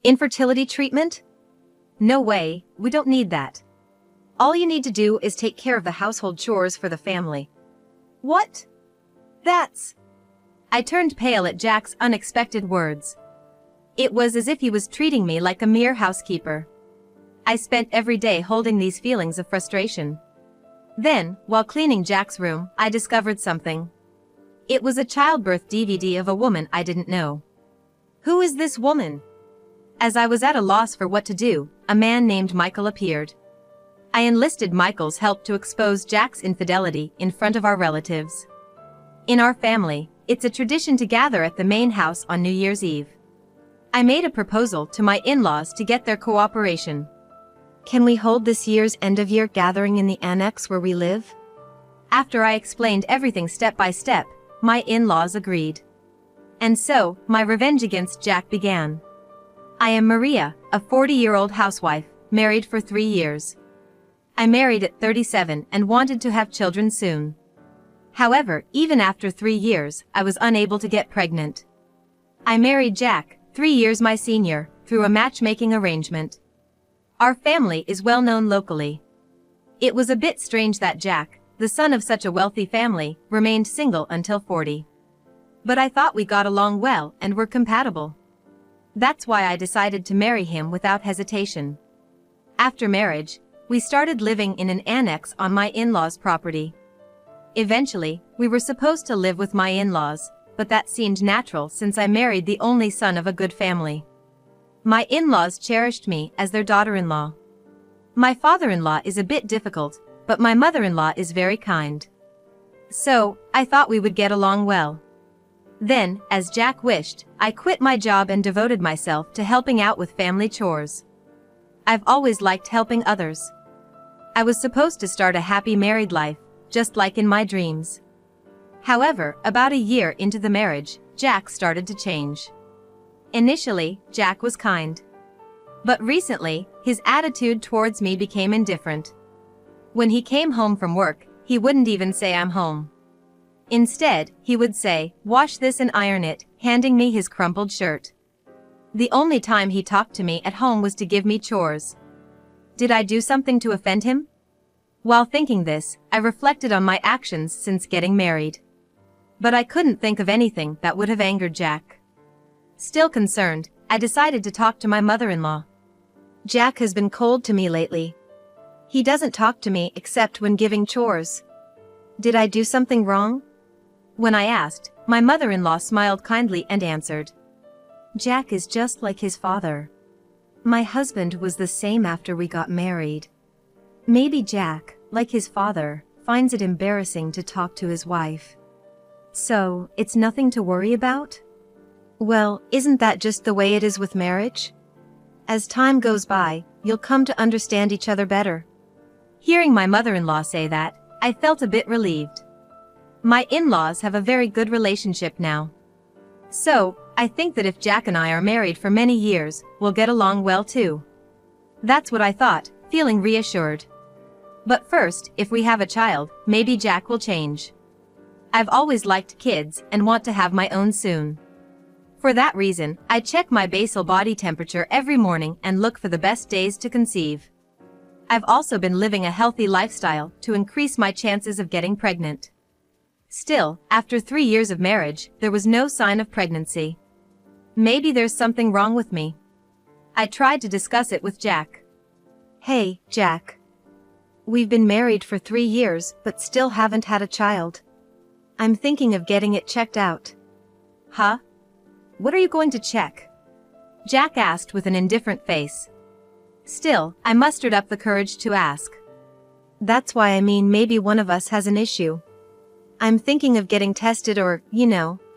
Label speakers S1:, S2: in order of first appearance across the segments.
S1: Infertility treatment? No way, we don't need that. All you need to do is take care of the household chores for the family. What? That's... I turned pale at Jack's unexpected words. It was as if he was treating me like a mere housekeeper. I spent every day holding these feelings of frustration. Then, while cleaning Jack's room, I discovered something. It was a childbirth DVD of a woman I didn't know. Who is this woman? As I was at a loss for what to do, a man named Michael appeared. I enlisted Michael's help to expose Jack's infidelity in front of our relatives. In our family, it's a tradition to gather at the main house on New Year's Eve. I made a proposal to my in-laws to get their cooperation. Can we hold this year's end-of-year gathering in the annex where we live? After I explained everything step by step, my in-laws agreed. And so, my revenge against Jack began. I am Maria, a 40-year-old housewife, married for 3 years. I married at 37 and wanted to have children soon. However, even after 3 years, I was unable to get pregnant. I married Jack, 3 years my senior, through a matchmaking arrangement. Our family is well known locally. It was a bit strange that Jack, the son of such a wealthy family, remained single until 40. But I thought we got along well and were compatible. That's why I decided to marry him without hesitation. After marriage, we started living in an annex on my in-laws' property. Eventually, we were supposed to live with my in-laws, but that seemed natural since I married the only son of a good family. My in-laws cherished me as their daughter-in-law. My father-in-law is a bit difficult, but my mother-in-law is very kind. So, I thought we would get along well. Then, as Jack wished, I quit my job and devoted myself to helping out with family chores. I've always liked helping others. I was supposed to start a happy married life, just like in my dreams. However, about a year into the marriage, Jack started to change. Initially, Jack was kind. But recently, his attitude towards me became indifferent. When he came home from work, he wouldn't even say I'm home. Instead, he would say, "Wash this and iron it," handing me his crumpled shirt. The only time he talked to me at home was to give me chores. Did I do something to offend him? While thinking this, I reflected on my actions since getting married. But I couldn't think of anything that would have angered Jack. Still concerned, I decided to talk to my mother-in-law. Jack has been cold to me lately. He doesn't talk to me except when giving chores. Did I do something wrong? When I asked, my mother-in-law smiled kindly and answered, "Jack is just like his father. My husband was the same after we got married. Maybe Jack, like his father, finds it embarrassing to talk to his wife. So, it's nothing to worry about? Well, isn't that just the way it is with marriage? As time goes by, you'll come to understand each other better." Hearing my mother-in-law say that, I felt a bit relieved. My in-laws have a very good relationship now. So, I think that if Jack and I are married for many years, we'll get along well too. That's what I thought, feeling reassured. But first, if we have a child, maybe Jack will change. I've always liked kids and want to have my own soon. For that reason, I check my basal body temperature every morning and look for the best days to conceive. I've also been living a healthy lifestyle to increase my chances of getting pregnant. Still, after 3 years of marriage, there was no sign of pregnancy. Maybe there's something wrong with me. I tried to discuss it with Jack. "Hey, Jack. We've been married for 3 years, but still haven't had a child. I'm thinking of getting it checked out." "Huh? What are you going to check?" Jack asked with an indifferent face. Still, I mustered up the courage to ask. "That's why I mean maybe one of us has an issue. I'm thinking of getting tested or,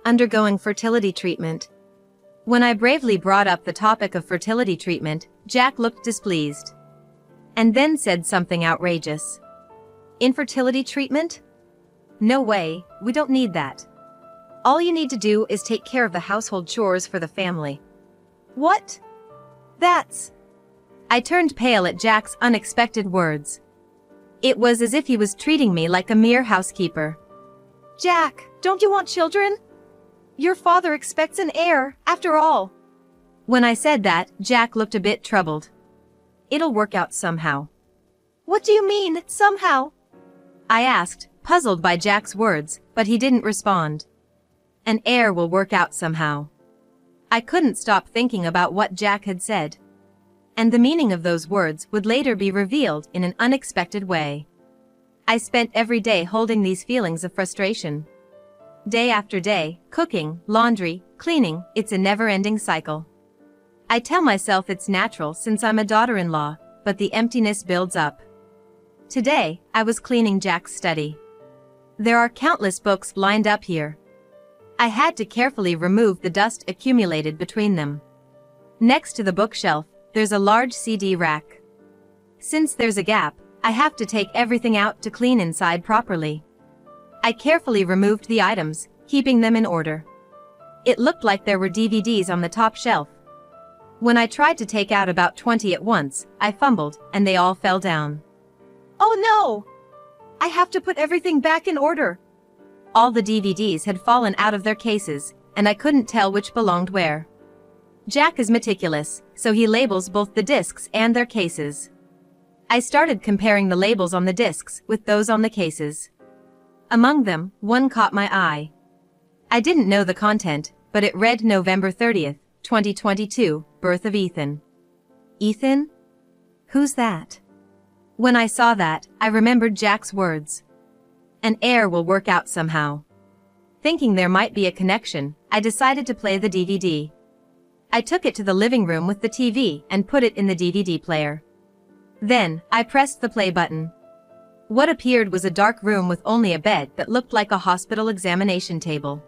S1: undergoing fertility treatment." When I bravely brought up the topic of fertility treatment, Jack looked displeased. And then said something outrageous. "Infertility treatment? No way, we don't need that. All you need to do is take care of the household chores for the family." "What? That's..." I turned pale at Jack's unexpected words. It was as if he was treating me like a mere housekeeper. "Jack, don't you want children? Your father expects an heir, after all." When I said that, Jack looked a bit troubled. It'll work out somehow. What do you mean, somehow? I asked, puzzled by Jack's words, but he didn't respond. An heir will work out somehow. I couldn't stop thinking about what Jack had said. And the meaning of those words would later be revealed in an unexpected way. I spent every day holding these feelings of frustration. Day after day, cooking, laundry, cleaning, it's a never-ending cycle. I tell myself it's natural since I'm a daughter-in-law, but the emptiness builds up. Today, I was cleaning Jack's study. There are countless books lined up here. I had to carefully remove the dust accumulated between them. Next to the bookshelf, there's a large CD rack. Since there's a gap, I have to take everything out to clean inside properly. I carefully removed the items, keeping them in order. It looked like there were DVDs on the top shelf. When I tried to take out about 20 at once, I fumbled, and they all fell down. Oh no! I have to put everything back in order. All the DVDs had fallen out of their cases, and I couldn't tell which belonged where. Jack is meticulous, so he labels both the discs and their cases. I started comparing the labels on the discs with those on the cases. Among them, one caught my eye. I didn't know the content, but it read November 30th, 2022, birth of Ethan. Ethan? Who's that? When I saw that, I remembered Jack's words. An heir will work out somehow. Thinking there might be a connection, I decided to play the DVD. I took it to the living room with the TV and put it in the DVD player. Then, I pressed the play button. What appeared was a dark room with only a bed that looked like a hospital examination table.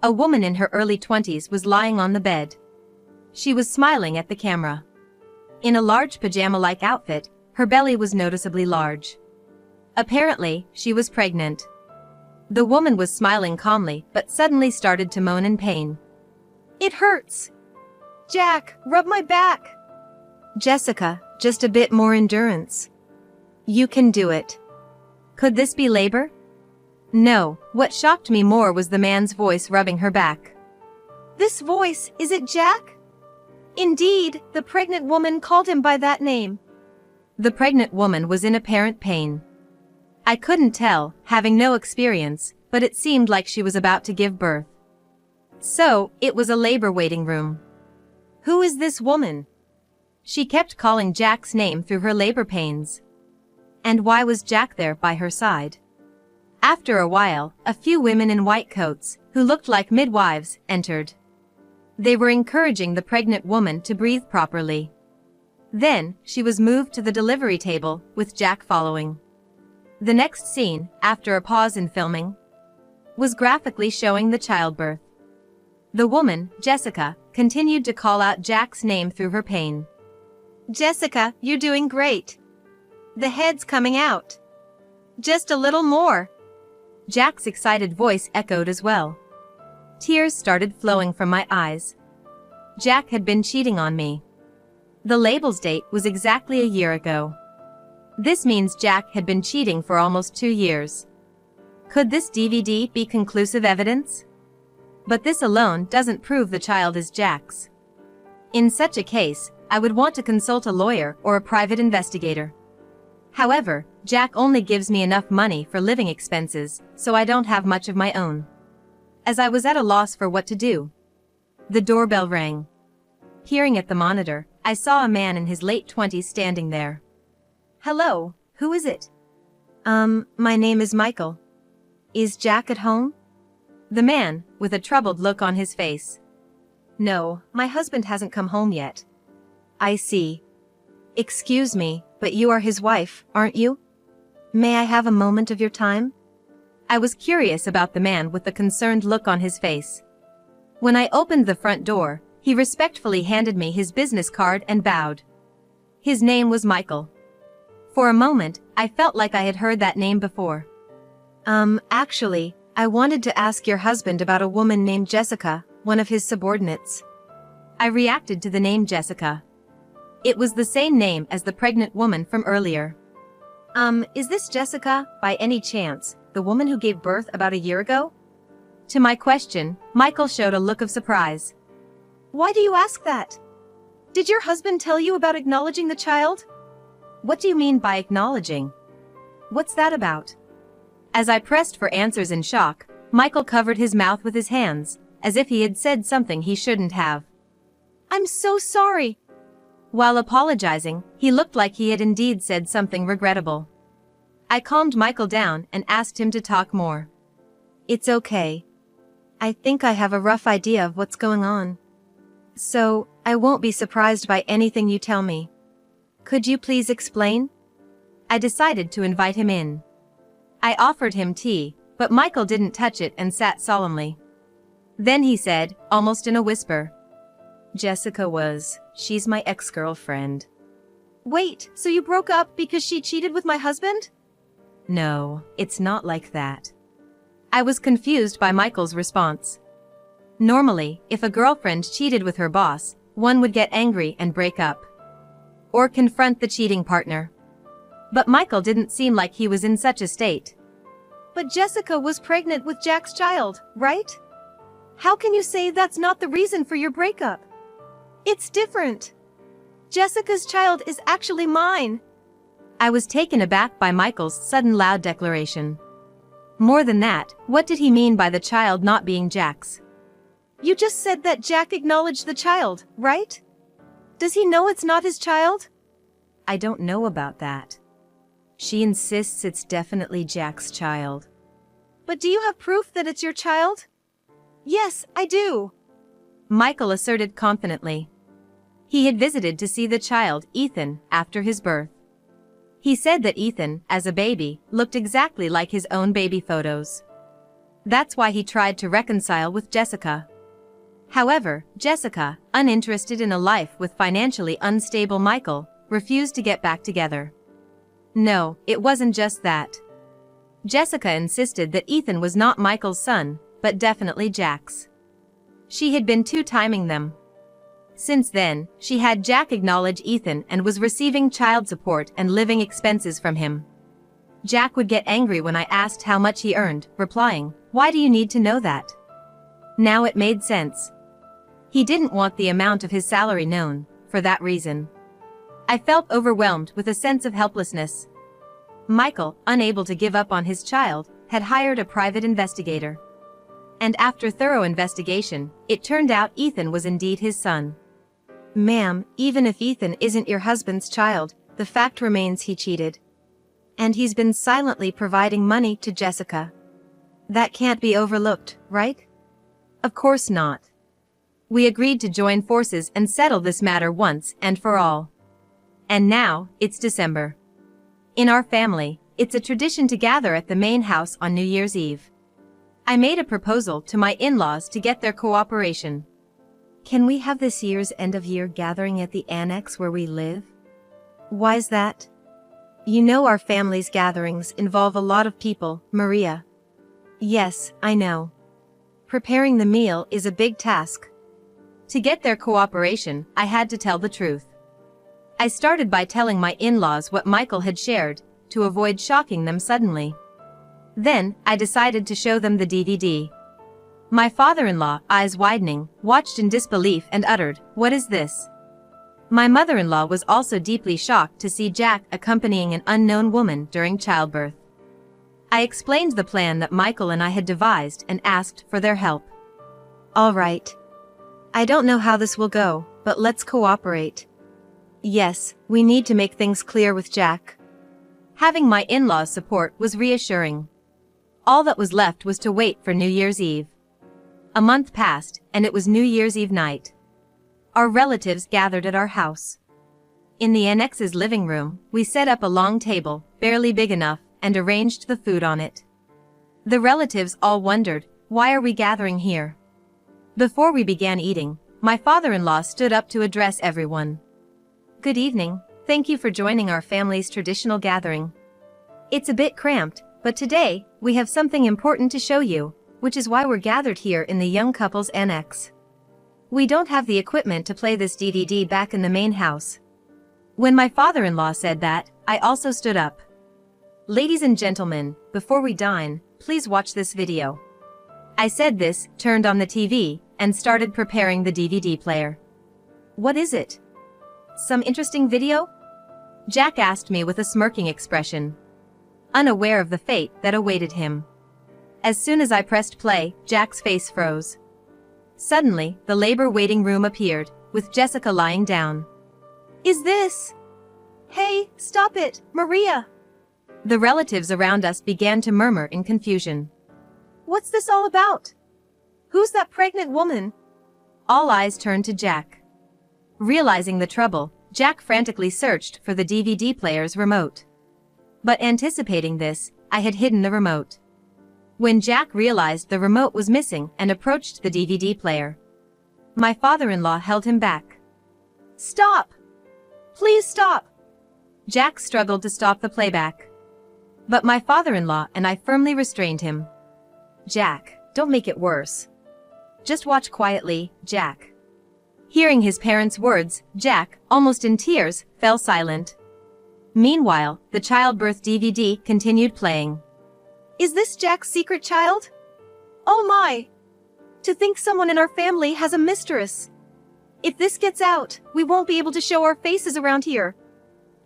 S1: A woman in her early 20s was lying on the bed. She was smiling at the camera. In a large pajama-like outfit, her belly was noticeably large. Apparently, she was pregnant. The woman was smiling calmly but suddenly started to moan in pain. It hurts! Jack, rub my back! Jessica, just a bit more endurance. You can do it. Could this be labor? No, what shocked me more was the man's voice rubbing her back. This voice, is it Jack? Indeed, the pregnant woman called him by that name. The pregnant woman was in apparent pain. I couldn't tell, having no experience, but it seemed like she was about to give birth. So, it was a labor waiting room. Who is this woman? She kept calling Jack's name through her labor pains. And why was Jack there by her side? After a while, a few women in white coats, who looked like midwives, entered. They were encouraging the pregnant woman to breathe properly. Then, she was moved to the delivery table, with Jack following. The next scene, after a pause in filming, was graphically showing the childbirth. The woman, Jessica, continued to call out Jack's name through her pain. Jessica, you're doing great. The head's coming out. Just a little more. Jack's excited voice echoed as well. Tears started flowing from my eyes. Jack had been cheating on me. The label's date was exactly a year ago. This means Jack had been cheating for almost 2 years. Could this DVD be conclusive evidence? But this alone doesn't prove the child is Jack's. In such a case, I would want to consult a lawyer or a private investigator. However, Jack only gives me enough money for living expenses, so I don't have much of my own. As I was at a loss for what to do, the doorbell rang. Peering at the monitor, I saw a man in his late 20s standing there. Hello, who is it? My name is Michael. Is Jack at home? The man, with a troubled look on his face. No, my husband hasn't come home yet. I see. Excuse me, but you are his wife, aren't you? May I have a moment of your time? I was curious about the man with the concerned look on his face. When I opened the front door, he respectfully handed me his business card and bowed. His name was Michael. For a moment, I felt like I had heard that name before. Actually, I wanted to ask your husband about a woman named Jessica, one of his subordinates. I reacted to the name Jessica. It was the same name as the pregnant woman from earlier. Is this Jessica, by any chance, the woman who gave birth about a year ago? To my question, Michael showed a look of surprise. Why do you ask that? Did your husband tell you about acknowledging the child? What do you mean by acknowledging? What's that about? As I pressed for answers in shock, Michael covered his mouth with his hands, as if he had said something he shouldn't have. I'm so sorry. While apologizing, he looked like he had indeed said something regrettable. I calmed Michael down and asked him to talk more. It's okay. I think I have a rough idea of what's going on. So, I won't be surprised by anything you tell me. Could you please explain? I decided to invite him in. I offered him tea, but Michael didn't touch it and sat solemnly. Then he said, almost in a whisper, she's my ex-girlfriend. Wait, so you broke up because she cheated with my husband? No, it's not like that. I was confused by Michael's response. Normally, if a girlfriend cheated with her boss, one would get angry and break up. Or confront the cheating partner. But Michael didn't seem like he was in such a state. But Jessica was pregnant with Jack's child, right? How can you say that's not the reason for your breakup? It's different. Jessica's child is actually mine. I was taken aback by Michael's sudden loud declaration. More than that, what did he mean by the child not being Jack's? You just said that Jack acknowledged the child, right? Does he know it's not his child? I don't know about that. She insists it's definitely Jack's child. But do you have proof that it's your child? Yes, I do. Michael asserted confidently. He had visited to see the child, Ethan, after his birth. He said that Ethan, as a baby, looked exactly like his own baby photos. That's why he tried to reconcile with Jessica. However, Jessica, uninterested in a life with financially unstable Michael, refused to get back together. No, it wasn't just that. Jessica insisted that Ethan was not Michael's son, but definitely Jack's. She had been two-timing them. Since then, she had Jack acknowledge Ethan and was receiving child support and living expenses from him. Jack would get angry when I asked how much he earned, replying, "Why do you need to know that?" Now it made sense. He didn't want the amount of his salary known, for that reason. I felt overwhelmed with a sense of helplessness. Michael, unable to give up on his child, had hired a private investigator. And after thorough investigation, it turned out Ethan was indeed his son. Ma'am, even if Ethan isn't your husband's child, the fact remains he cheated. And he's been silently providing money to Jessica. That can't be overlooked, right? Of course not. We agreed to join forces and settle this matter once and for all. And now, it's December. In our family, it's a tradition to gather at the main house on New Year's Eve. I made a proposal to my in-laws to get their cooperation. Can we have this year's end-of-year gathering at the annex where we live? Why's that? You know our family's gatherings involve a lot of people, Maria. Yes, I know. Preparing the meal is a big task. To get their cooperation, I had to tell the truth. I started by telling my in-laws what Michael had shared, to avoid shocking them suddenly. Then, I decided to show them the DVD. My father-in-law, eyes widening, watched in disbelief and uttered, "What is this?" My mother-in-law was also deeply shocked to see Jack accompanying an unknown woman during childbirth. I explained the plan that Michael and I had devised and asked for their help. All right. I don't know how this will go, but let's cooperate. Yes, we need to make things clear with Jack. Having my in-laws' support was reassuring. All that was left was to wait for New Year's Eve. A month passed, and it was New Year's Eve night. Our relatives gathered at our house. In the annex's living room, we set up a long table, barely big enough, and arranged the food on it. The relatives all wondered, why are we gathering here? Before we began eating, my father-in-law stood up to address everyone. Good evening, thank you for joining our family's traditional gathering. It's a bit cramped, but today, we have something important to show you, which is why we're gathered here in the young couple's annex. We don't have the equipment to play this DVD back in the main house. When my father-in-law said that, I also stood up. Ladies and gentlemen, before we dine, please watch this video. I said this, turned on the TV, and started preparing the DVD player. "What is it? Some interesting video?" Jack asked me with a smirking expression, unaware of the fate that awaited him. As soon as I pressed play, Jack's face froze. Suddenly, the labor waiting room appeared, with Jessica lying down. "Is this? Hey, stop it, Maria!" The relatives around us began to murmur in confusion. "What's this all about? Who's that pregnant woman?" All eyes turned to Jack. Realizing the trouble, Jack frantically searched for the DVD player's remote. But anticipating this, I had hidden the remote. When Jack realized the remote was missing and approached the DVD player, my father-in-law held him back. "Stop! Please stop!" Jack struggled to stop the playback. But my father-in-law and I firmly restrained him. "Jack, don't make it worse. Just watch quietly, Jack." Hearing his parents' words, Jack, almost in tears, fell silent. Meanwhile, the childbirth DVD continued playing. "Is this Jack's secret child? Oh my! To think someone in our family has a mistress. If this gets out, we won't be able to show our faces around here."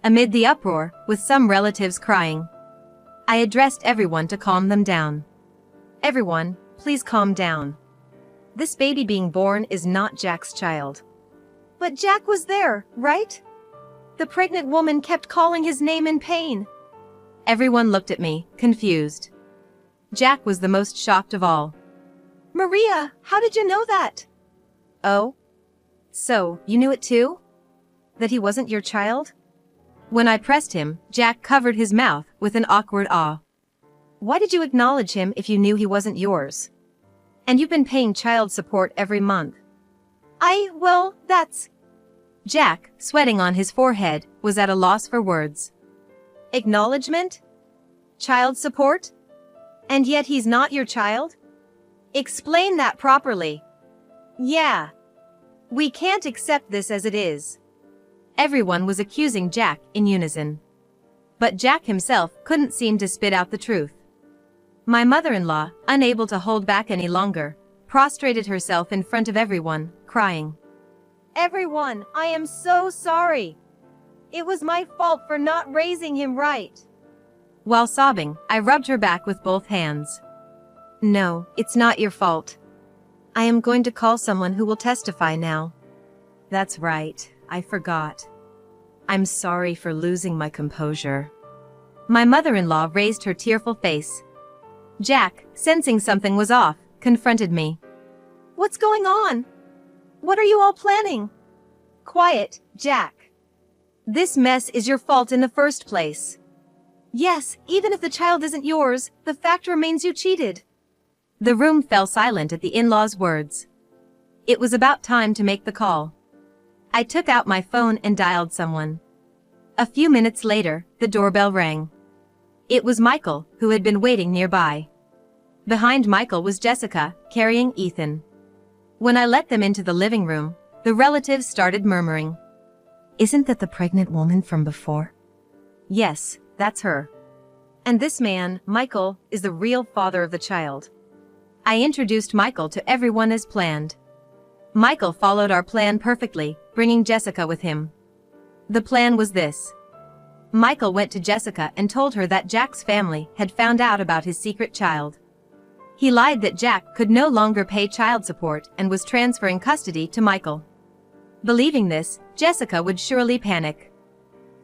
S1: Amid the uproar, with some relatives crying, I addressed everyone to calm them down. "Everyone, please calm down. This baby being born is not Jack's child." "But Jack was there, right? The pregnant woman kept calling his name in pain." Everyone looked at me, confused. Jack was the most shocked of all. "Maria, how did you know that?" "Oh? So, you knew it too? That he wasn't your child?" When I pressed him, Jack covered his mouth with an awkward awe. "Why did you acknowledge him if you knew he wasn't yours? And you've been paying child support every month." Well, that's..." Jack, sweating on his forehead, was at a loss for words. "Acknowledgement? Child support? And yet he's not your child? Explain that properly." "Yeah. We can't accept this as it is." Everyone was accusing Jack in unison. But Jack himself couldn't seem to spit out the truth. My mother-in-law, unable to hold back any longer, prostrated herself in front of everyone, crying, "Everyone, I am so sorry. It was my fault for not raising him right." While sobbing, I rubbed her back with both hands. "No, it's not your fault. I am going to call someone who will testify now." "That's right, I forgot. I'm sorry for losing my composure." My mother-in-law raised her tearful face. Jack, sensing something was off, confronted me. "What's going on? What are you all planning?" "Quiet, Jack. This mess is your fault in the first place." "Yes, even if the child isn't yours, the fact remains you cheated." The room fell silent at the in-laws' words. It was about time to make the call. I took out my phone and dialed someone. A few minutes later, the doorbell rang. It was Michael, who had been waiting nearby. Behind Michael was Jessica, carrying Ethan. When I let them into the living room, the relatives started murmuring. "Isn't that the pregnant woman from before?" "Yes, that's her. And this man, Michael, is the real father of the child." I introduced Michael to everyone as planned. Michael followed our plan perfectly, bringing Jessica with him. The plan was this. Michael went to Jessica and told her that Jack's family had found out about his secret child. He lied that Jack could no longer pay child support and was transferring custody to Michael. Believing this, Jessica would surely panic.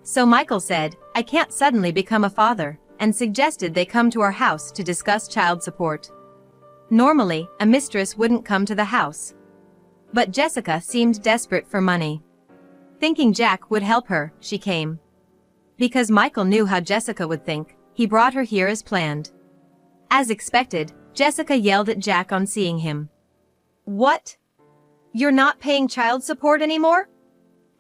S1: So Michael said, "I can't suddenly become a father," and suggested they come to our house to discuss child support. Normally, a mistress wouldn't come to the house. But Jessica seemed desperate for money. Thinking Jack would help her, she came. Because Michael knew how Jessica would think, he brought her here as planned. As expected, Jessica yelled at Jack on seeing him. "What? You're not paying child support anymore?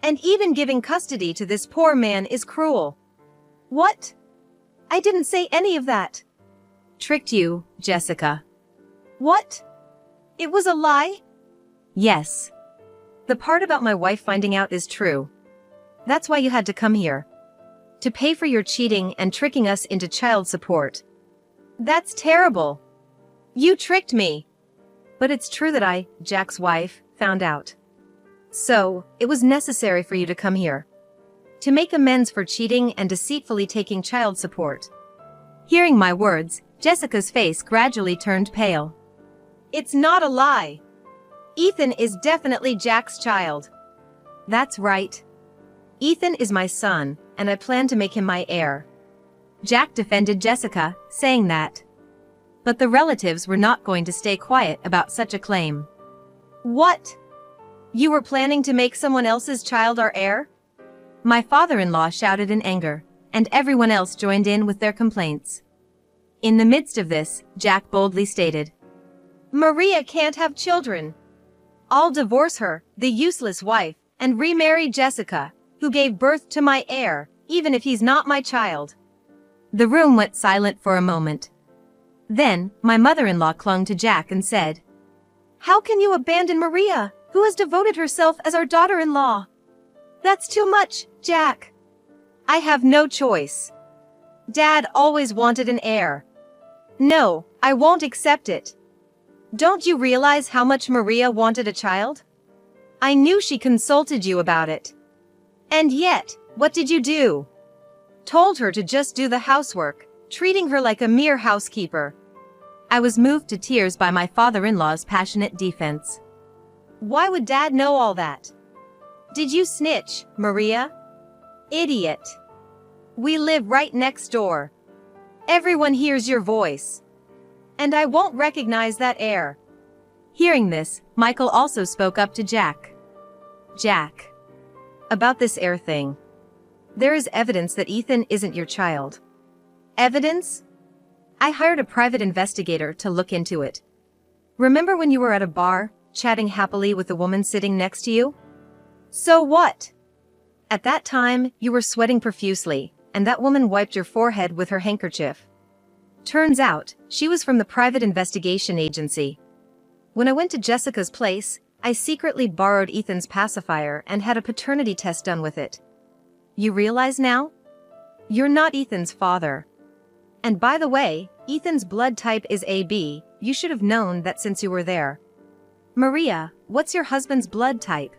S1: And even giving custody to this poor man is cruel." "What? I didn't say any of that." "Tricked you, Jessica." "What? It was a lie?" "Yes. The part about my wife finding out is true. That's why you had to come here. To pay for your cheating and tricking us into child support." "That's terrible. You tricked me." But it's true that I, Jack's wife, found out. So, it was necessary for you to come here. To make amends for cheating and deceitfully taking child support. Hearing my words, Jessica's face gradually turned pale. It's not a lie. Ethan is definitely Jack's child. That's right. Ethan is my son, and I plan to make him my heir. Jack defended Jessica, saying that. But the relatives were not going to stay quiet about such a claim. What? You were planning to make someone else's child our heir? My father-in-law shouted in anger, and everyone else joined in with their complaints. In the midst of this, Jack boldly stated, Maria can't have children. I'll divorce her, the useless wife, and remarry Jessica, who gave birth to my heir, even if he's not my child. The room went silent for a moment. Then, my mother-in-law clung to Jack and said, How can you abandon Maria, who has devoted herself as our daughter-in-law? That's too much, Jack. I have no choice. Dad always wanted an heir. No, I won't accept it. Don't you realize how much Maria wanted a child? I knew she consulted you about it. And yet, what did you do? Told her to just do the housework, treating her like a mere housekeeper. I was moved to tears by my father-in-law's passionate defense. Why would Dad know all that? Did you snitch, Maria? Idiot. We live right next door. Everyone hears your voice. And I won't recognize that heir. Hearing this, Michael also spoke up to Jack. Jack. About this heir thing. There is evidence that Ethan isn't your child. Evidence? I hired a private investigator to look into it. Remember when you were at a bar, chatting happily with the woman sitting next to you? So what? At that time, you were sweating profusely, and that woman wiped your forehead with her handkerchief. Turns out, she was from the private investigation agency. When I went to Jessica's place, I secretly borrowed Ethan's pacifier and had a paternity test done with it. You realize now? You're not Ethan's father. And by the way, Ethan's blood type is AB, you should have known that since you were there. Maria, what's your husband's blood type?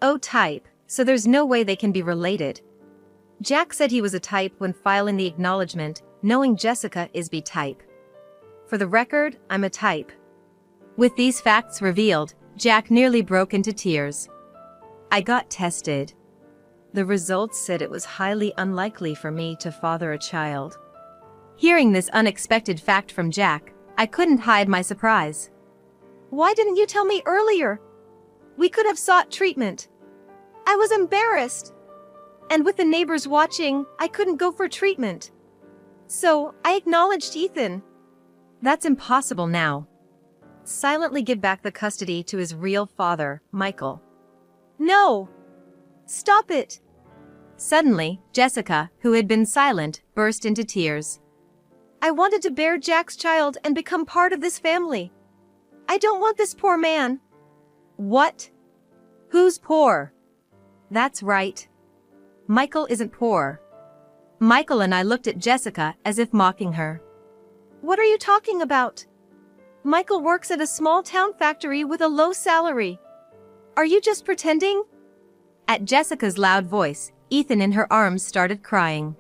S1: O type, so there's no way they can be related. Jack said he was a type when filing the acknowledgement, knowing Jessica is B type. For the record, I'm a type. With these facts revealed, Jack nearly broke into tears. I got tested. The results said it was highly unlikely for me to father a child. Hearing this unexpected fact from Jack, I couldn't hide my surprise. Why didn't you tell me earlier? We could have sought treatment. I was embarrassed. And with the neighbors watching, I couldn't go for treatment. So, I acknowledged Ethan. That's impossible now. Silently give back the custody to his real father, Michael. No! Stop it! Suddenly, Jessica, who had been silent, burst into tears. I wanted to bear Jack's child and become part of this family. I don't want this poor man. What? Who's poor? That's right. Michael isn't poor. Michael and I looked at Jessica as if mocking her. What are you talking about? Michael works at a small town factory with a low salary. Are you just pretending? At Jessica's loud voice, Ethan in her arms started crying.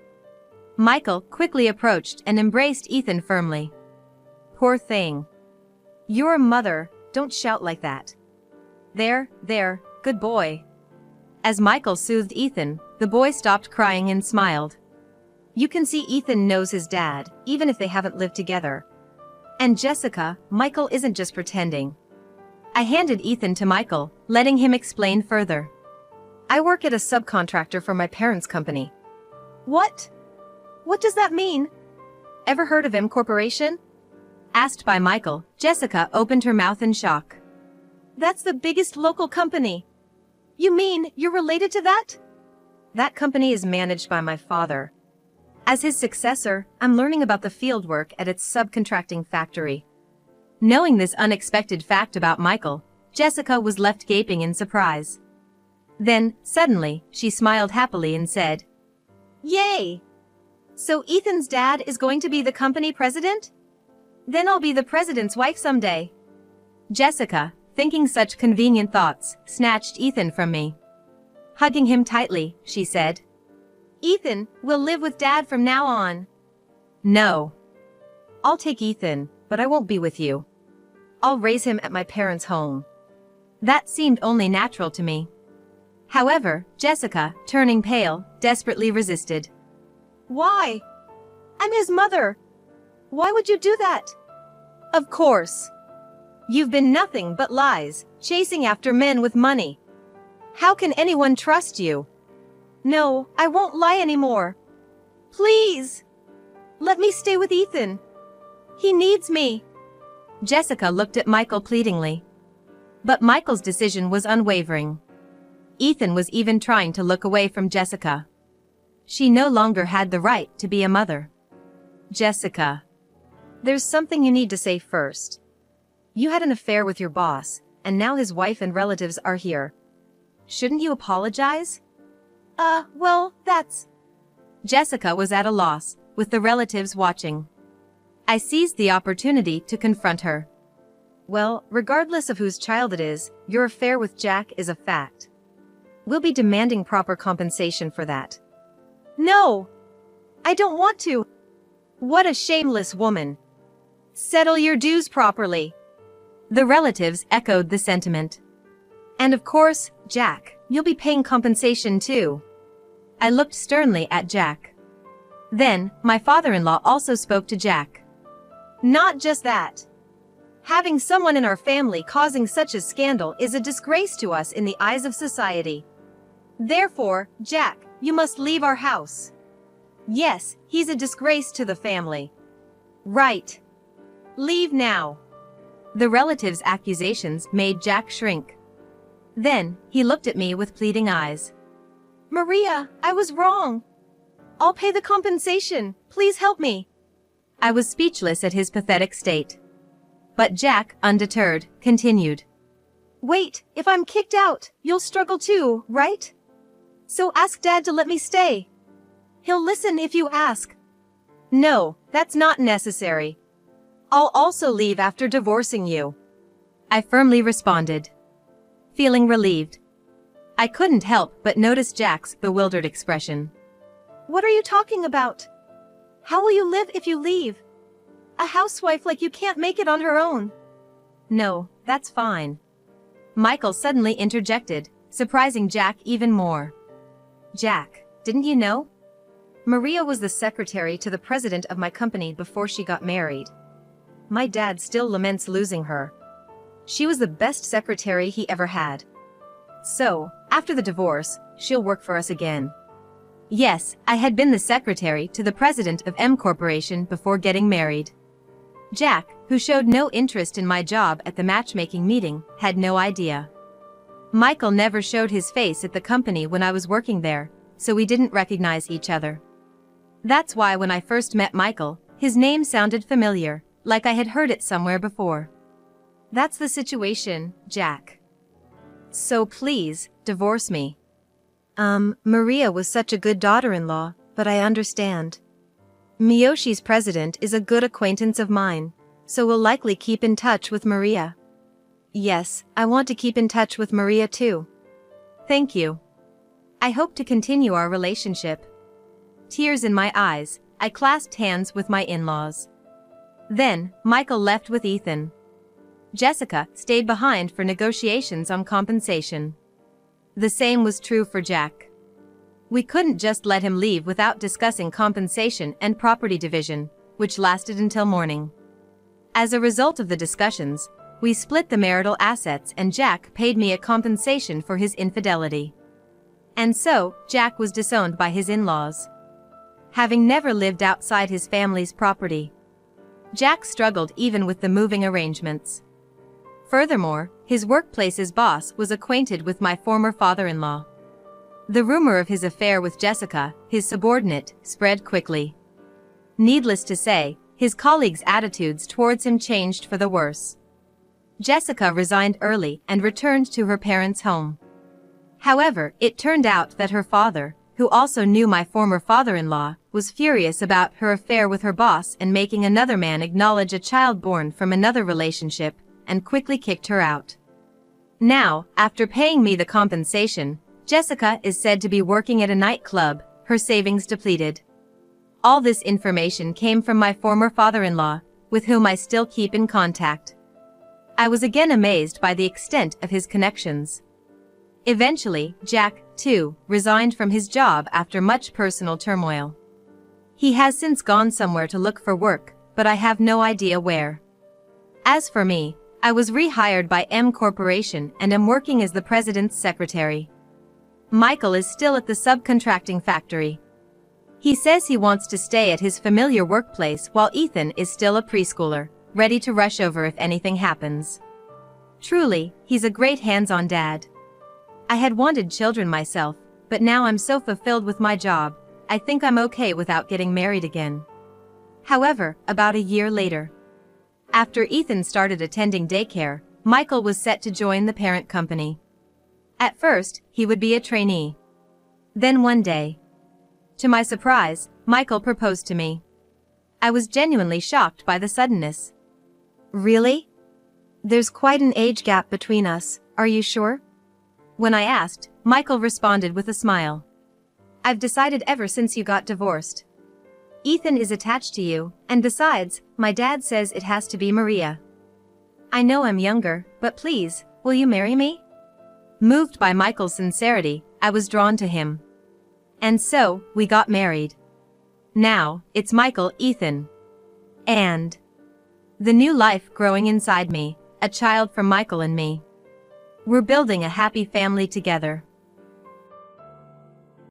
S1: Michael quickly approached and embraced Ethan firmly. Poor thing. You're a mother, don't shout like that. There, good boy. As Michael soothed Ethan, the boy stopped crying and smiled. You can see Ethan knows his dad, even if they haven't lived together. And Jessica, Michael isn't just pretending. I handed Ethan to Michael, letting him explain further. I work at a subcontractor for my parents' company. What? What does that mean? Ever heard of M Corporation? Asked by Michael, Jessica opened her mouth in shock. That's the biggest local company. You mean you're related to that? That company is managed by my father. As his successor, I'm learning about the fieldwork at its subcontracting factory. Knowing this unexpected fact about Michael, Jessica was left gaping in surprise. Then, suddenly, she smiled happily and said, Yay! So Ethan's dad is going to be the company president? Then I'll be the president's wife someday. Jessica, thinking such convenient thoughts, snatched Ethan from me. Hugging him tightly, she said, "Ethan, we'll live with Dad from now on." "No. I'll take Ethan, but I won't be with you. I'll raise him at my parents' home." That seemed only natural to me. However, Jessica, turning pale, desperately resisted. "Why? I'm his mother. Why would you do that?" "Of course. You've been nothing but lies, chasing after men with money. How can anyone trust you?" "No, I won't lie anymore. Please. Let me stay with Ethan. He needs me." Jessica looked at Michael pleadingly. But Michael's decision was unwavering. Ethan was even trying to look away from Jessica. She no longer had the right to be a mother. "Jessica, there's something you need to say first. You had an affair with your boss, and now his wife and relatives are here. Shouldn't you apologize?" Well, that's..." Jessica was at a loss, with the relatives watching. I seized the opportunity to confront her. "Well, regardless of whose child it is, your affair with Jack is a fact. We'll be demanding proper compensation for that." "No! I don't want to." "What a shameless woman. Settle your dues properly." The relatives echoed the sentiment. "And of course, Jack, you'll be paying compensation too." I looked sternly at Jack. Then, my father-in-law also spoke to Jack. "Not just that. Having someone in our family causing such a scandal is a disgrace to us in the eyes of society. Therefore, Jack, you must leave our house." "Yes, he's a disgrace to the family." "Right. Leave now." The relatives' accusations made Jack shrink. Then, he looked at me with pleading eyes. "Maria, I was wrong. I'll pay the compensation. Please help me." I was speechless at his pathetic state. But Jack, undeterred, continued. "Wait, if I'm kicked out, you'll struggle too, right? So ask Dad to let me stay. He'll listen if you ask." "No, that's not necessary. I'll also leave after divorcing you," I firmly responded. Feeling relieved, I couldn't help but notice Jack's bewildered expression. "What are you talking about? How will you live if you leave? A housewife like you can't make it on her own." "No, that's fine." Michael suddenly interjected, surprising Jack even more. "Jack, didn't you know? Maria was the secretary to the president of my company before she got married. My dad still laments losing her. She was the best secretary he ever had. So, after the divorce, she'll work for us again." Yes, I had been the secretary to the president of M Corporation before getting married. Jack, who showed no interest in my job at the matchmaking meeting, had no idea. Michael never showed his face at the company when I was working there, so we didn't recognize each other. That's why when I first met Michael, his name sounded familiar, like I had heard it somewhere before. "That's the situation, Jack. So please, divorce me." Maria was such a good daughter-in-law, but I understand. Miyoshi's president is a good acquaintance of mine, so we'll likely keep in touch with Maria. Yes, I want to keep in touch with Maria too. Thank you. I hope to continue our relationship. Tears in my eyes, I clasped hands with my in-laws. Then, Michael left with Ethan. Jessica stayed behind for negotiations on compensation. The same was true for Jack. We couldn't just let him leave without discussing compensation and property division, which lasted until morning. As a result of the discussions, we split the marital assets and Jack paid me a compensation for his infidelity. And so, Jack was disowned by his in-laws. Having never lived outside his family's property, Jack struggled even with the moving arrangements. Furthermore, his workplace's boss was acquainted with my former father-in-law. The rumor of his affair with Jessica, his subordinate, spread quickly. Needless to say, his colleagues' attitudes towards him changed for the worse. Jessica resigned early and returned to her parents' home. However, it turned out that her father, who also knew my former father-in-law, was furious about her affair with her boss and making another man acknowledge a child born from another relationship, and quickly kicked her out. Now, after paying me the compensation, Jessica is said to be working at a nightclub, her savings depleted. All this information came from my former father-in-law, with whom I still keep in contact. I was again amazed by the extent of his connections. Eventually, Jack, too, resigned from his job after much personal turmoil. He has since gone somewhere to look for work, but I have no idea where. As for me, I was rehired by M Corporation and am working as the president's secretary. Michael is still at the subcontracting factory. He says he wants to stay at his familiar workplace while Ethan is still a preschooler, ready to rush over if anything happens. Truly, he's a great hands-on dad. I had wanted children myself, but now I'm so fulfilled with my job, I think I'm okay without getting married again. However, about a year later, after Ethan started attending daycare, Michael was set to join the parent company. At first, he would be a trainee. Then one day, to my surprise, Michael proposed to me. I was genuinely shocked by the suddenness. Really? There's quite an age gap between us, are you sure? When I asked, Michael responded with a smile. I've decided ever since you got divorced. Ethan is attached to you, and besides, my dad says it has to be Maria. I know I'm younger, but please, will you marry me? Moved by Michael's sincerity, I was drawn to him. And so, we got married. Now, it's Michael, Ethan, and the new life growing inside me, a child from Michael and me. We're building a happy family together.